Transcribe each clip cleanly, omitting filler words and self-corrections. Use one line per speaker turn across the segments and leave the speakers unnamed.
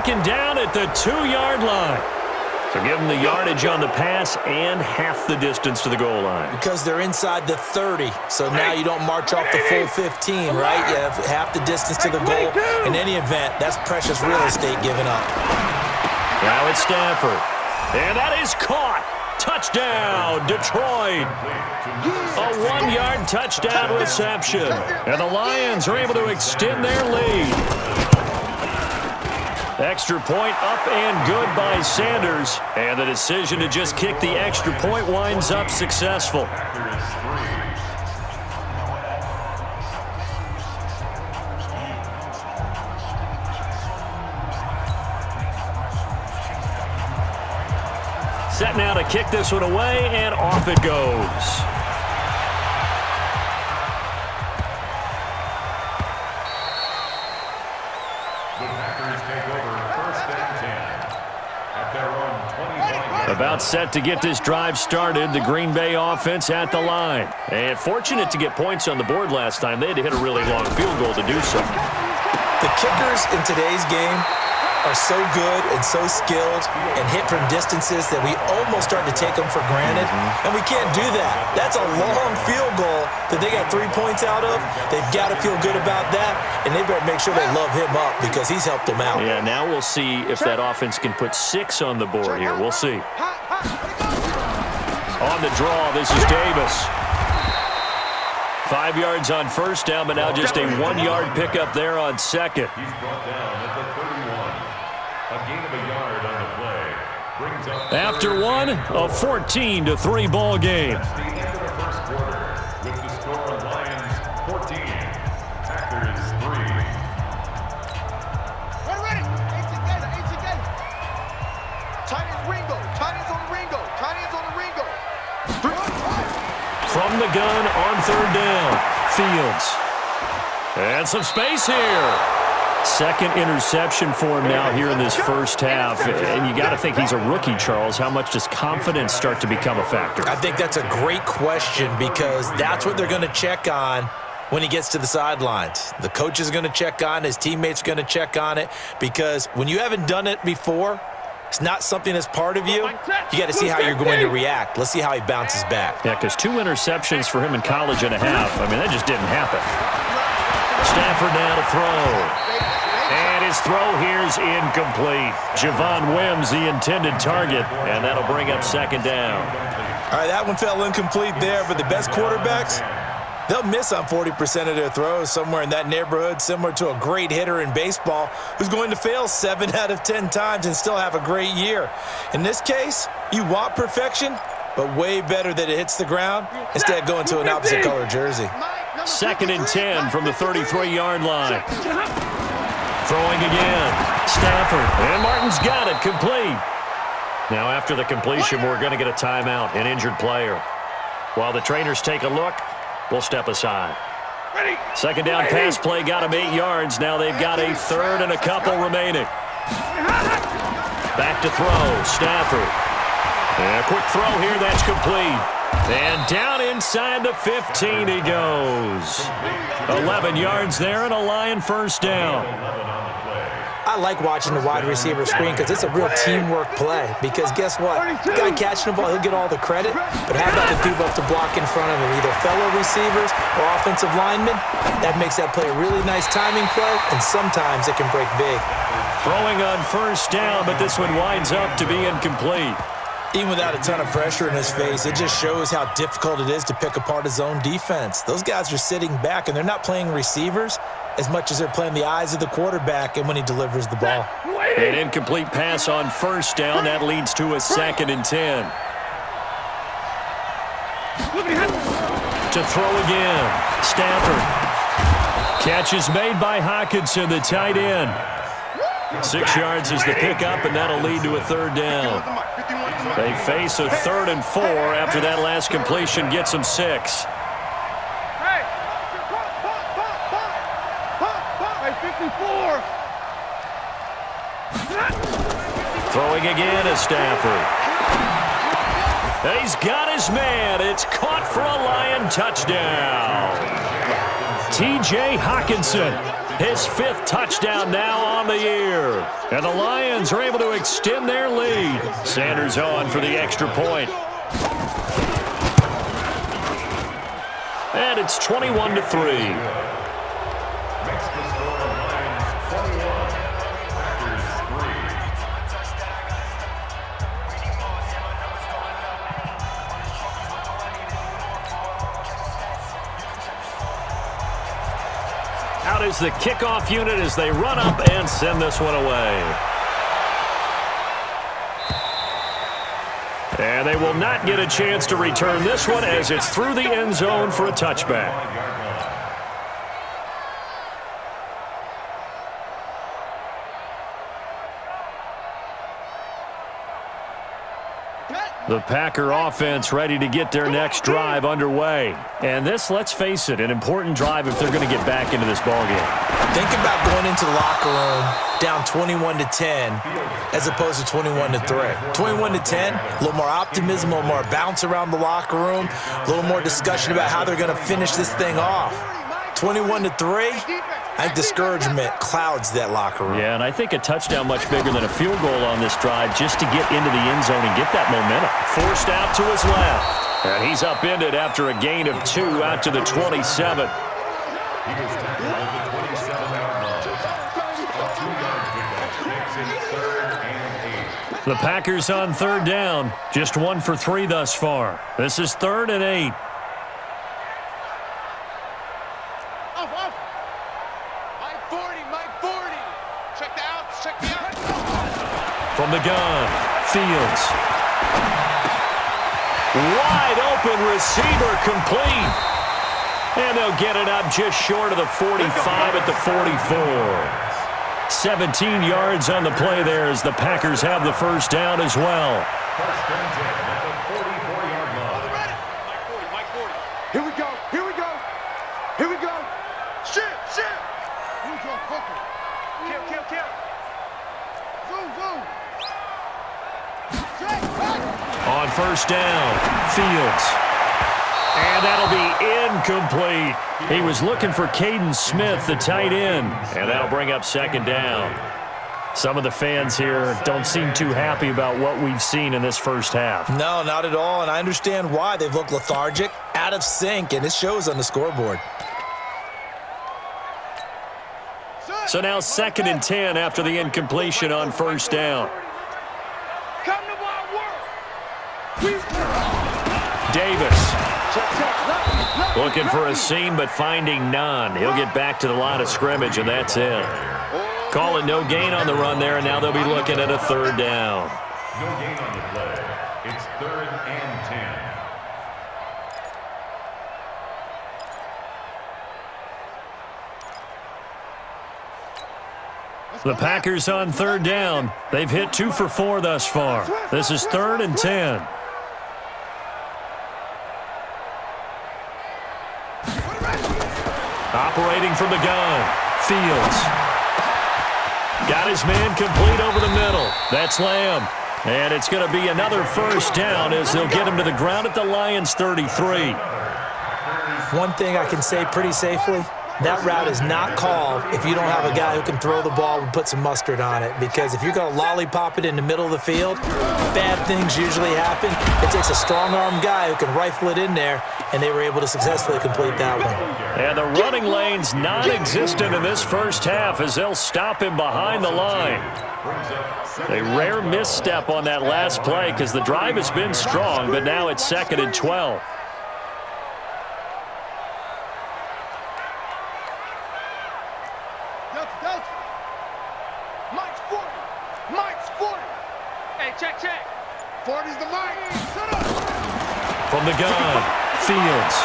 second down at the 2-yard line. So give them the yardage on the pass and half the distance to the goal line.
Because they're inside the 30, so now you don't march off the full 15, right? You have half the distance to the goal. In any event, that's precious real estate given up.
Now it's Stafford. And that is caught. Touchdown, Detroit. A 1-yard touchdown reception. And the Lions are able to extend their lead. Extra point up and good by Sanders. And the decision to just kick the extra point winds up successful. Set now to kick this one away, and off it goes. About set to get this drive started. The Green Bay offense at the line. And fortunate to get points on the board last time. They had to hit a really long field goal to do so.
The kickers in today's game are so good and so skilled and hit from distances that we almost start to take them for granted. And we can't do that. That's a long field goal that they got 3 points out of. They've got to feel good about that, and they better make sure they love him up because he's helped them out.
Yeah, now we'll see if that offense can put 6 on the board here. We'll see. On the draw, this is Davis. 5 yards on first down, but now just a 1-yard pickup there on second.
He's brought down at the 31. A gain of a yard on the play. Brings up
After one, a 14-3 ball game.
That's the end of the first quarter. With the score, Lions 14, Packers 3.
Ready. Eight together. Tight ends Ringo. Tight ends on Ringo.
From the gun on third down, Fields. And some space here. Second interception for him now here in this first half. And you got to think he's a rookie, Charles. How much does confidence start to become a factor?
I think that's a great question because that's what they're going to check on when he gets to the sidelines. The coach is going to check on, his teammates are going to check on it, because when you haven't done it before, it's not something that's part of you. You got to see how you're going to react. Let's see how he bounces back.
Yeah, because 2 interceptions for him in college and a half. I mean, that just didn't happen. Stafford now to throw. And his throw here is incomplete. Javon Wims, the intended target, and that'll bring up second down.
All right, that one fell incomplete there, but the best quarterbacks, they'll miss on 40% of their throws, somewhere in that neighborhood, similar to a great hitter in baseball who's going to fail 7 out of 10 times and still have a great year. In this case, you want perfection, but way better that it hits the ground instead of going to an opposite color jersey.
Second and 10 from the 33-yard line. Throwing again. Stafford. And Martin's got it. Complete. Now after the completion, we're going to get a timeout, an injured player. While the trainers take a look, we'll step aside. Second down pass play got him 8 yards. Now they've got a third and a couple remaining. Back to throw. Stafford. And a quick throw here. That's complete. And down inside the 15 he goes. 11 yards there and a Lion first down.
I like watching the wide receiver screen because it's a real teamwork play. Because guess what? The guy catching the ball, he'll get all the credit. But how about the dude up to block in front of him? Either fellow receivers or offensive linemen. That makes that play a really nice timing play, and sometimes it can break big.
Throwing on first down, but this one winds up to be incomplete.
Even without a ton of pressure in his face, it just shows how difficult it is to pick apart his own defense. Those guys are sitting back, and they're not playing receivers as much as they're playing the eyes of the quarterback and when he delivers the ball.
An incomplete pass on first down. That leads to a second and 10. To throw again. Stafford. Catch is made by Hockenson, the tight end. 6 yards is the pickup, and that'll lead to a third down. They face a 3rd and 4 after that last completion gets them 6. Throwing again is Stafford. He's got his man. It's caught for a Lion touchdown. T.J. Hockenson. His 5th touchdown now on the year. And the Lions are able to extend their lead. Sanders on for the extra point. And it's 21-3. Out is the kickoff unit as they run up and send this one away. And they will not get a chance to return this one as it's through the end zone for a touchback. The Packer offense ready to get their next drive underway. And this, let's face it, an important drive if they're going to get back into this ballgame.
Think about going into the locker room down 21-10 as opposed to 21-3. 21-10, a little more optimism, a little more bounce around the locker room, a little more discussion about how they're going to finish this thing off. 21-3, I think discouragement clouds that locker room.
Yeah, and I think a touchdown much bigger than a field goal on this drive just to get into the end zone and get that momentum. Forced out to his left. And he's upended after a gain of 2 out to the 27.
He was tackled at the 27-yard line. A 2-yard pickup. Makes it 3rd and 8.
The Packers on 3rd down. Just 1 for 3 thus far. This is 3rd and 8. From the gun, Fields. Wide open receiver complete. And they'll get it up just short of the 45 at the 44. 17 yards on the play there as the Packers have the first down as well.
First and 10 at the 44-yard line.
Mike 40. Here we go. Here we go. Here we go. Shit. Here we go. Kill. Zoom.
On first down, Fields. And that'll be incomplete. He was looking for Caden Smith, the tight end. And that'll bring up 2nd down. Some of the fans here don't seem too happy about what we've seen in this first half.
No, not at all, and I understand why. They've looked lethargic, out of sync, and it shows on the scoreboard.
So now 2nd and 10 after the incompletion on first down.
Come to my world.
Davis. Looking for a seam, but finding none. He'll get back to the line of scrimmage, and that's it. Call it no gain on the run there, and now they'll be looking at a 3rd down.
No gain on the play. It's 3rd and 10.
The Packers on 3rd down. They've hit 2 for 4 thus far. This is 3rd and 10. Operating from the gun, Fields. Got his man complete over the middle. That's Lamb. And it's going to be another first down as they'll get him to the ground at the Lions' 33.
One thing I can say pretty safely, that route is not called if you don't have a guy who can throw the ball and put some mustard on it. Because if you're going to lollipop it in the middle of the field, bad things usually happen. It takes a strong-arm guy who can rifle it in there, and they were able to successfully complete that one.
And the running lane's non-existent in this first half as they'll stop him behind the line. A rare misstep on that last play because the drive has been strong, but now it's 2nd and 12.
Mike's 40. Hey, check. 40's the Mike. Shut up.
From the gun, Fields.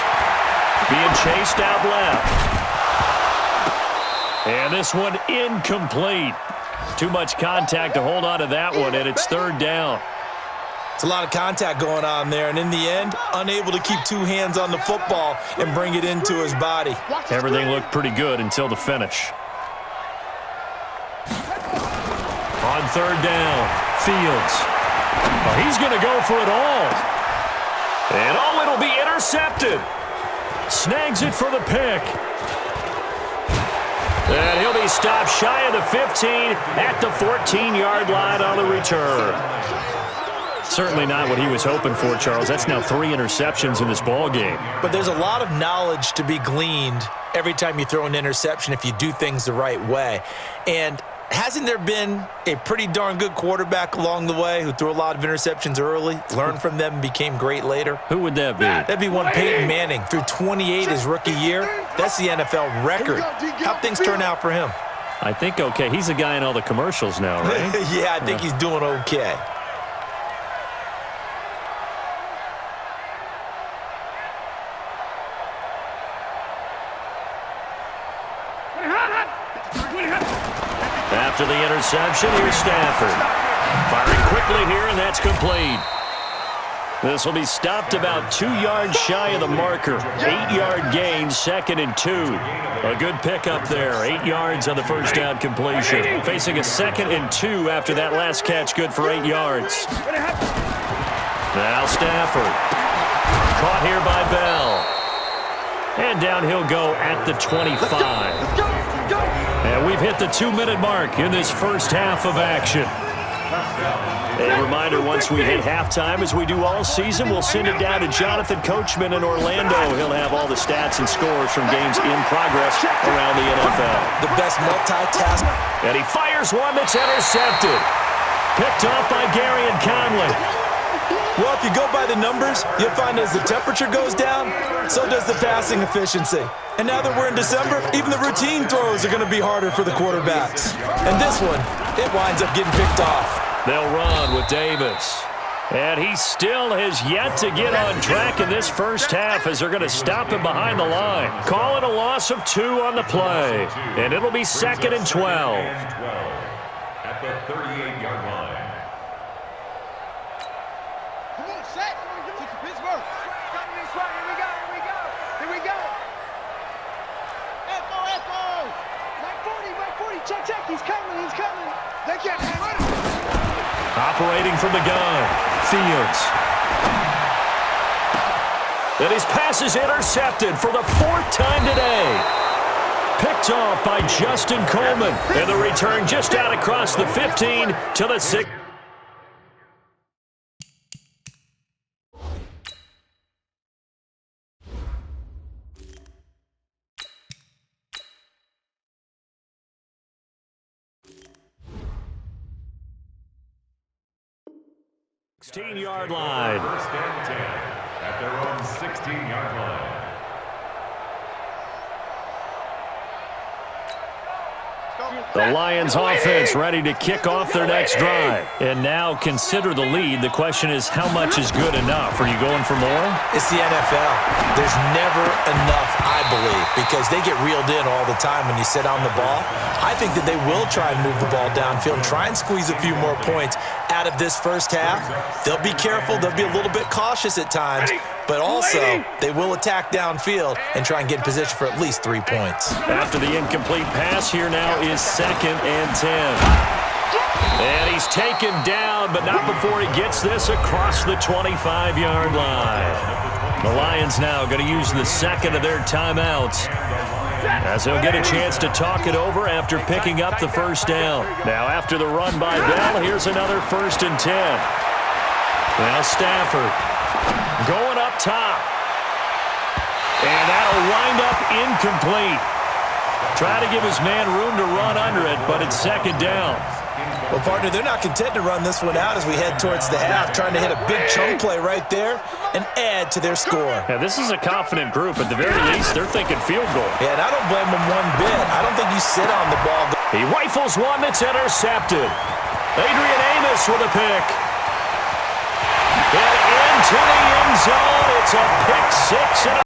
Being chased out left. And this one incomplete. Too much contact to hold on to that one, and it's 3rd down.
It's a lot of contact going on there, and in the end, unable to keep 2 hands on the football and bring it into his body.
Everything looked pretty good until the finish. On 3rd down, Fields. Well, he's going to go for it all. And it'll be intercepted. Snags it for the pick. And he'll be stopped shy of the 15 at the 14-yard line on the return. Certainly not what he was hoping for, Charles. That's now 3 interceptions in this ball game.
But there's a lot of knowledge to be gleaned every time you throw an interception if you do things the right way. And hasn't there been a pretty darn good quarterback along the way who threw a lot of interceptions early, learned from them, and became great later?
Who would that be?
That'd be one Peyton Manning. Threw 28 his rookie year. That's the NFL record. How'd things turn out for him?
I think okay. He's a guy in all the commercials now, right?
Yeah, I think he's doing okay.
After the interception, here's Stafford. Firing quickly here, and that's complete. This will be stopped about 2 yards shy of the marker. 8-yard gain, 2nd and 2. A good pickup there. 8 yards on the first down completion. Facing a 2nd and 2 after that last catch, good for 8 yards. Now Stafford. Caught here by Bell. And down he'll go at the 25. And we've hit the 2-minute mark in this first half of action. A reminder, once we hit halftime, as we do all season, we'll send it down to Jonathan Coachman in Orlando. He'll have all the stats and scores from games in progress around the NFL.
The best multitask.
And he fires one that's intercepted. Picked off by Gary and Conley.
Well, if you go by the numbers, you'll find as the temperature goes down, so does the passing efficiency. And now that we're in December, even the routine throws are going to be harder for the quarterbacks. And this one, it winds up getting picked off.
They'll run with Davis. And he still has yet to get on track in this first half as they're going to stop him behind the line. Call it a loss of 2 on the play. And it'll be 2nd and 12.
At the 38-yard line.
Come on, set. To Pittsburgh. Coming this way. Here we go. Here we go. Here we go. Echo, echo. Mike 40. Check. He's coming. They can't run it.
Operating from the gun, Fields. And his pass is intercepted for the 4th time today. Picked off by Justin Coleman. And the return just out across the 15 to the 6. Yard line.
First and 10 at their own 16-yard line.
The Lions offense ready to kick off their next drive. And now consider the lead. The question is, how much is good enough? Are you going for more?
It's the NFL. There's never enough, I believe, because they get reeled in all the time when you sit on the ball. I think that they will try and move the ball downfield, try and squeeze a few more points out of this first half. They'll be careful. They'll be a little bit cautious at times, but also they will attack downfield and try and get in position for at least 3 points.
After the incomplete pass, here now is 2nd and 10. And he's taken down, but not before he gets this across the 25-yard line. The Lions now going to use the 2nd of their timeouts, as they'll get a chance to talk it over after picking up the first down. Now after the run by Bell, here's another 1st and 10. Now Stafford going up top. And that'll wind up incomplete. Try to give his man room to run under it, but it's 2nd down.
Well, partner, they're not content to run this one out as we head towards the half, trying to hit a big chunk play right there and add to their score.
Yeah, this is a confident group. At the very least, they're thinking field goal.
Yeah, and I don't blame them one bit. I don't think you sit on the ball.
He rifles one that's intercepted. Adrian Amos with a pick. And into the end zone. It's a pick 6 and a